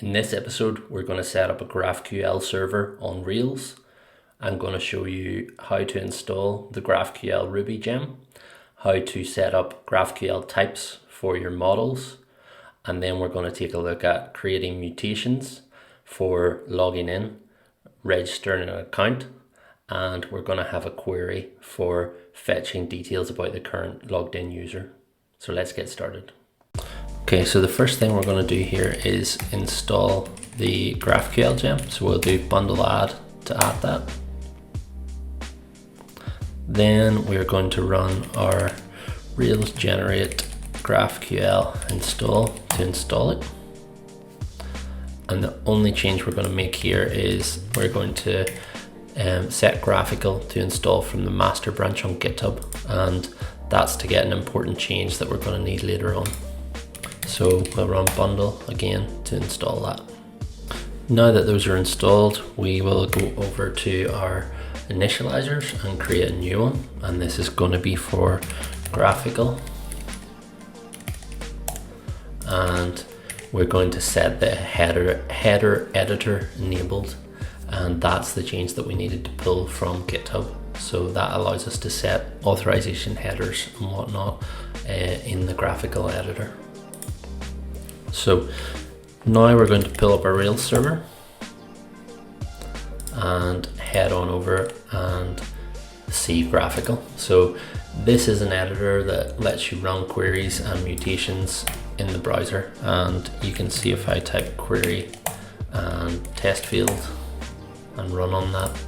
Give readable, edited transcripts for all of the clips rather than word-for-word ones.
In this episode, we're going to set up a GraphQL server on Rails. I'm going to show you how to install the Graphql-ruby gem, how to set up GraphQL types for your models, and then we're going to take a look at creating mutations for logging in, registering an account, and we're going to have a query for fetching details about the current logged in user. So let's get started. Okay, so the first thing we're going to do here is install the GraphQL gem. So we'll do bundle add to add that. Then we're going to run our Rails generate GraphQL install to install it. And the only change we're going to make here is we're going to set graphical to install from the master branch on GitHub, and that's to get an important change that we're going to need later on. So we'll run bundle again to install that. Now that those are installed, we will go over to our initializers and create a new one, and this is going to be for graphical, and we're going to set the header editor enabled, and that's the change that we needed to pull from GitHub. So that allows us to set authorization headers and whatnot in the graphical editor. So now we're going to pull up our Rails server and head on over and see graphical. So this is an editor that lets you run queries and mutations in the browser, and you can see if I type query and test field and run on that,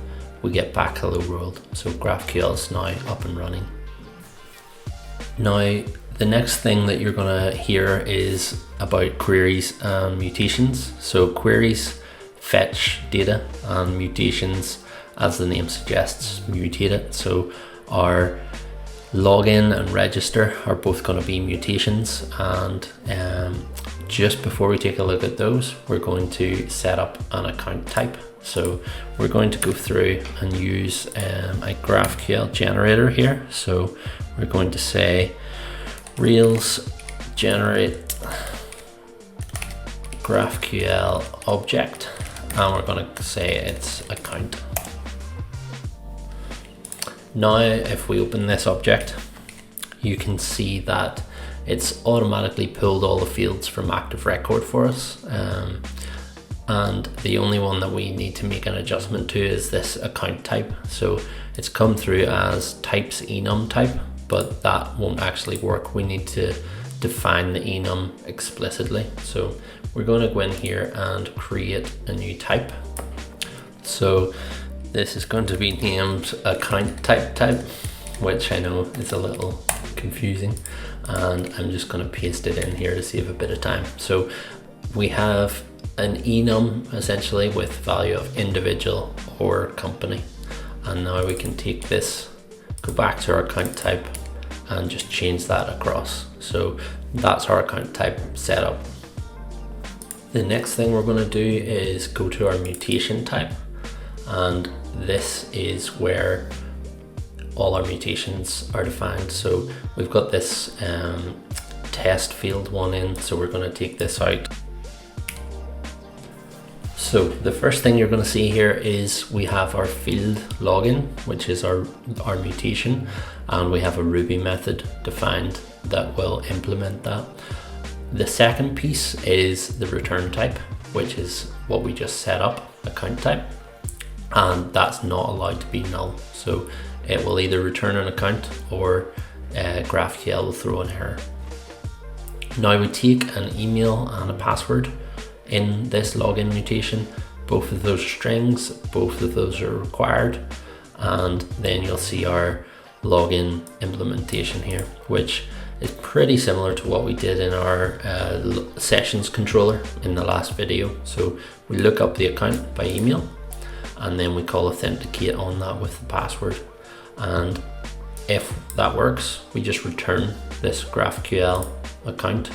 we get back hello world. So GraphQL is now up and running. Now the next thing that you're going to hear is about queries and mutations. So queries fetch data, and mutations, as the name suggests, mutate it. So our login and register are both going to be mutations, and just before we take a look at those, we're going to set up an account type. So we're going to go through and use a GraphQL generator here. So we're going to say Rails generate GraphQL object, and we're going to say it's account. Now if we open this object, you can see that it's automatically pulled all the fields from active record for us, and the only one that we need to make an adjustment to is this account type. So it's come through as types enum type, but that won't actually work. We need to define the enum explicitly. So we're going to go in here and create a new type. So this is going to be named account type, which I know is a little confusing, and I'm just going to paste it in here to save a bit of time. So we have an enum essentially with value of individual or company, and now we can take this, go back to our account type and just change that across. So that's our account type set up. The next thing we're going to do is go to our mutation type, and this is where all our mutations are defined. So we've got this test field one in, so we're going to take this out. So the first thing you're going to see here is we have our field login, which is our mutation, and we have a Ruby method defined that will implement that. The second piece is the return type, which is what we just set up, account type, and that's not allowed to be null. So it will either return an account or GraphQL will throw an error. Now we take an email and a password in this login mutation. Both of those strings, both of those are required, and then you'll see our login implementation here, which is pretty similar to what we did in our sessions controller in the last video. So we look up the account by email, and then we call authenticate on that with the password, and if that works, we just return this GraphQL account.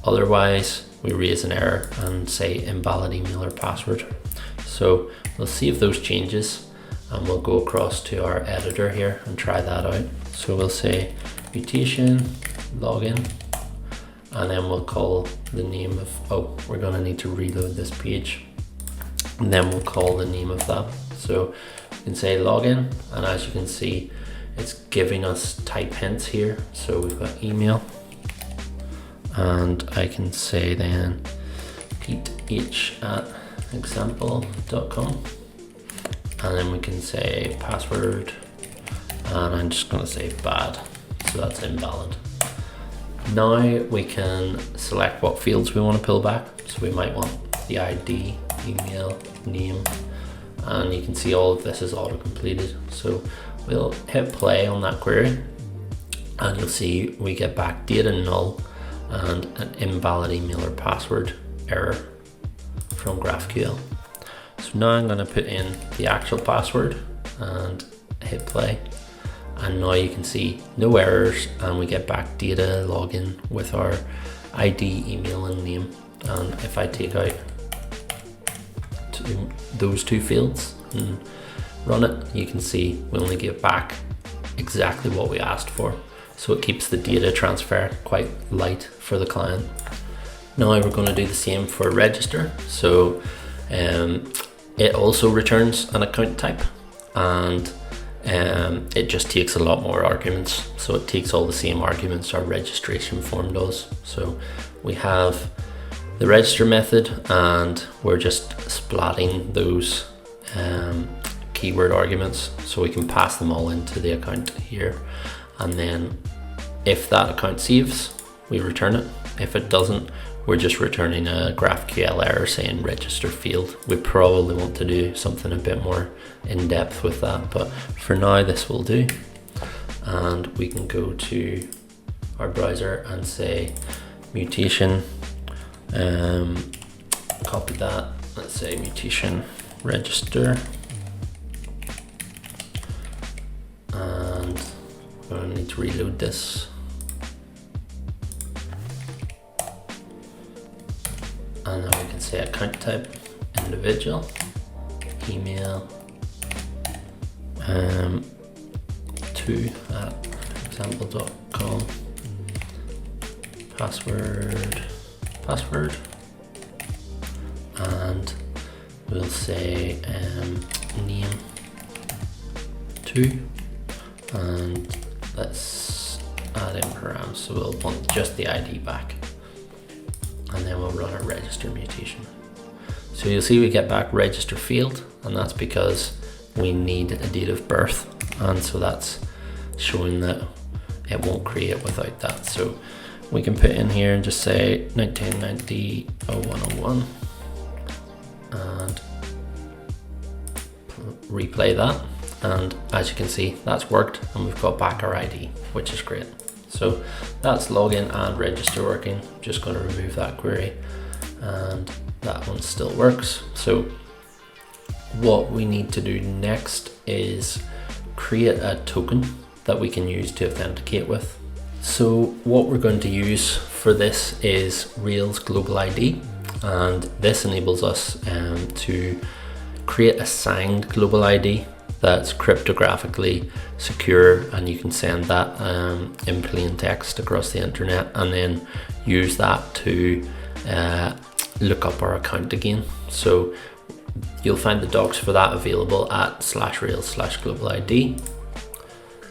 Otherwise, we raise an error and say invalid email or password. So we'll save those changes, and we'll go across to our editor here and try that out. So we'll say mutation login, and then we'll call the name of, oh, we're going to need to reload this page, and then we'll call the name of that. So you can say login, and as you can see, it's giving us type hints here. So we've got email, and I can say then pete@example.com, and then we can say password, and I'm just going to say bad, so that's invalid. Now we can select what fields we want to pull back. So we might want the ID, email, name, and you can see all of this is auto completed. So we'll hit play on that query, and you'll see we get back data null and an invalid email or password error from GraphQL. So now I'm going to put in the actual password and hit play, and now you can see no errors, and we get back data login with our ID, email and name. And if I take out those two fields and run it, you can see we only get back exactly what we asked for. So it keeps the data transfer quite light for the client. Now we're going to do the same for register. So it also returns an account type, and it just takes a lot more arguments. So it takes all the same arguments our registration form does. So we have the register method, and we're just splatting those keyword arguments, so we can pass them all into the account here. And then if that account saves, we return it. If it doesn't, we're just returning a GraphQL error saying register failed. We probably want to do something a bit more in depth with that, but for now this will do. And we can go to our browser and say mutation, copy that, let's say mutation register, and we're going to need to reload this. And then we can say account type individual, email, 2@example.com, password, and we'll say name 2, and let's add in params, so we'll want just the ID back. And then we'll run our register mutation. So you'll see we get back register failed, and that's because we need a date of birth, and so that's showing that it won't create without that. So we can put in here and just say 1990-0101 and replay that, and as you can see that's worked, and we've got back our ID, which is great. So that's login and register working. Just going to remove that query, and that one still works. So what we need to do next is create a token that we can use to authenticate with. So what we're going to use for this is Rails Global ID, and this enables us to create a signed global ID that's cryptographically secure, and you can send that in plain text across the internet, and then use that to look up our account again. So you'll find the docs for that available at /rails/global-id.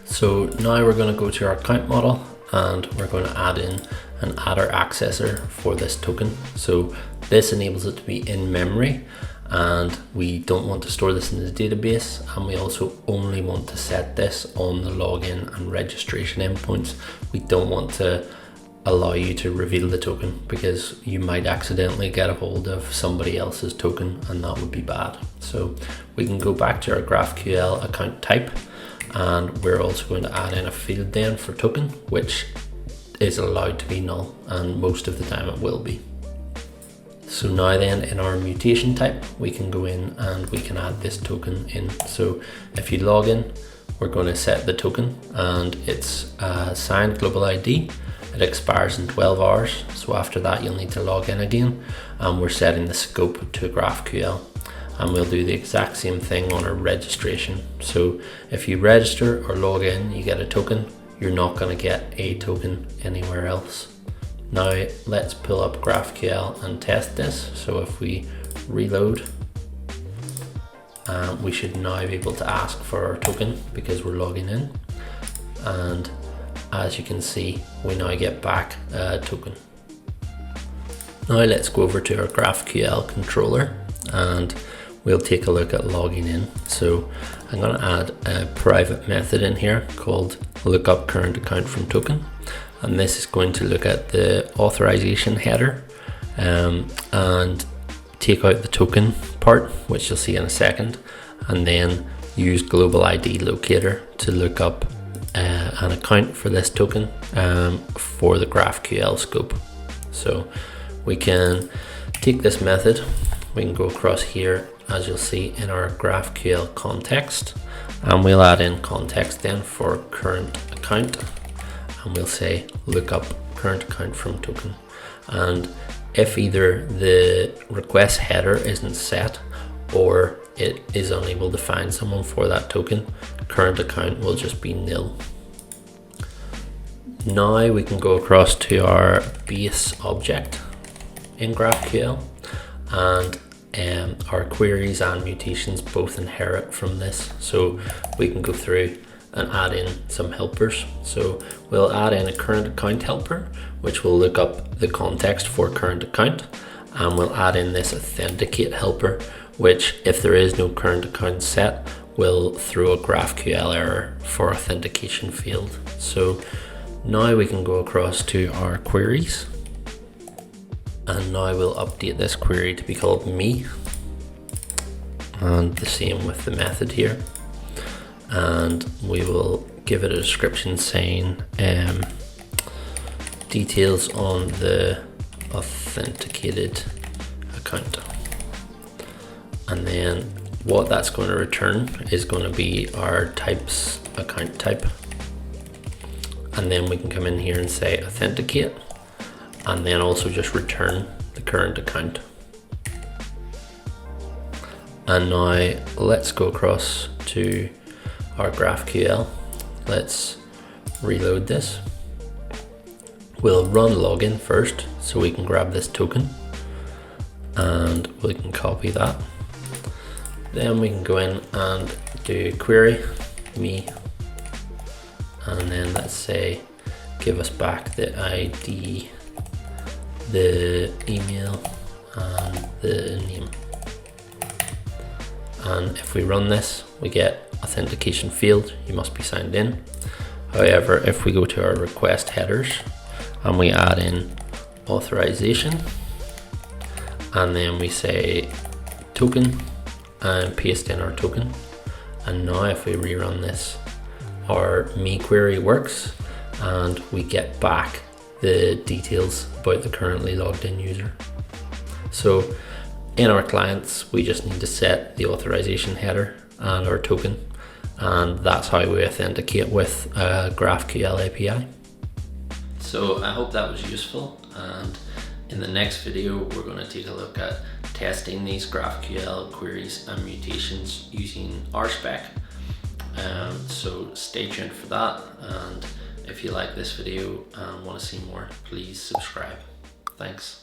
So now we're going to go to our account model, and we're going to add in an adder accessor for this token. So this enables it to be in memory, and we don't want to store this in the database, and we also only want to set this on the login and registration endpoints. We don't want to allow you to reveal the token, because you might accidentally get a hold of somebody else's token, and that would be bad. So we can go back to our GraphQL account type, and we're also going to add in a field then for token, which is allowed to be null, and most of the time it will be. So now then, in our mutation type, we can go in and we can add this token in. So if you log in, we're going to set the token, and it's a signed global ID. It expires in 12 hours. So after that, you'll need to log in again, and we're setting the scope to GraphQL. And we'll do the exact same thing on our registration. So if you register or log in, you get a token. You're not going to get a token anywhere else. Now let's pull up GraphQL and test this. So if we reload, we should now be able to ask for our token because we're logging in. And as you can see, we now get back a token. Now let's go over to our GraphQL controller and we'll take a look at logging in. So I'm going to add a private method in here called lookup current account from token. And this is going to look at the authorization header and take out the token part, which you'll see in a second, and then use global ID locator to look up an account for this token for the GraphQL scope. So we can take this method, we can go across here, as you'll see in our GraphQL context, and we'll add in context then for current account, and we'll say lookup current account from token. And if either the request header isn't set or it is unable to find someone for that token, current account will just be nil. Now we can go across to our base object in GraphQL, and our queries and mutations both inherit from this. So we can go through and add in some helpers. So we'll add in a current account helper, which will look up the context for current account, and we'll add in this authenticate helper, which if there is no current account set, will throw a GraphQL error for authentication field. So now we can go across to our queries, and now we'll update this query to be called me, and the same with the method here. And we will give it a description saying details on the authenticated account. And then what that's going to return is going to be our types account type. And then we can come in here and say authenticate, and then also just return the current account. And now let's go across to our GraphQL. Let's reload this. We'll run login first so we can grab this token, and we can copy that. Then we can go in and do query me, and then let's say give us back the ID, the email, and the name. And if we run this, we get authentication field, you must be signed in. However, if we go to our request headers and we add in authorization, and then we say token and paste in our token, and now if we rerun this, our me query works and we get back the details about the currently logged in user. So in our clients, we just need to set the authorization header and our token, and that's how we authenticate with a GraphQL API. So I hope that was useful, and in the next video we're going to take a look at testing these GraphQL queries and mutations using RSpec. So stay tuned for that, and if you like this video and want to see more, please subscribe. Thanks.